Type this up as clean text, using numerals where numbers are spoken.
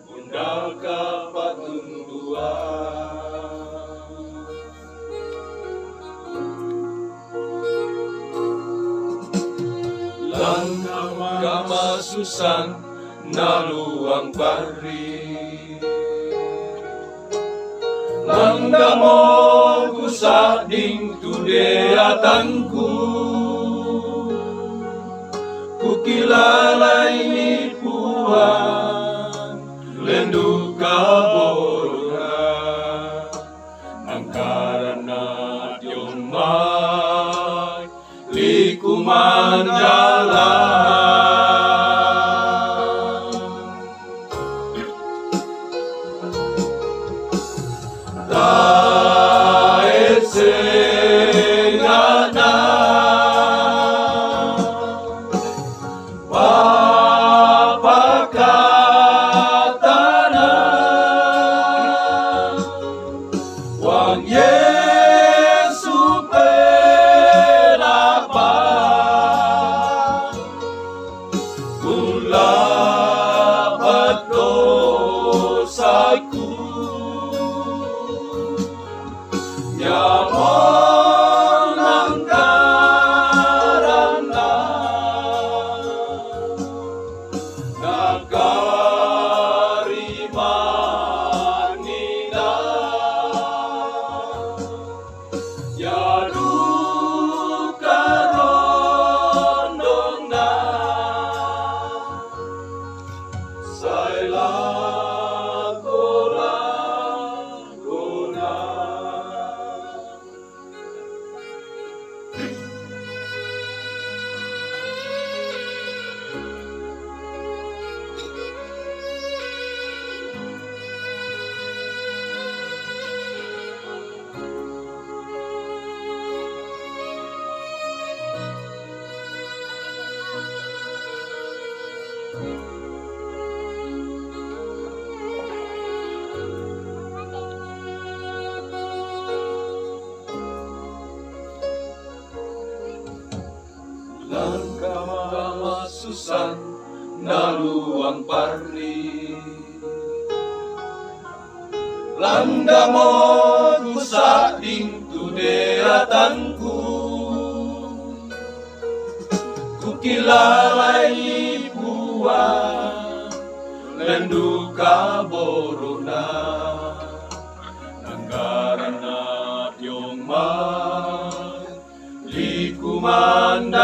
Bunda Kapatunduan. Langkah Susan naluang pari, langdamo kusading tudeatanku, kukilalay ni Puhan lendu kaborona, ang karanat yung may likumandalan. Dahil sengana papakatana wang Yesu pelapan kulapat dosaku. Yamon ang karana nagkariman nila yadu karondong na sailang langkah Susan naluang pari, langdamo kusading tudeatanku, kukilalay Puhan lendu kaborona, nangkaranat yung may likumandalan.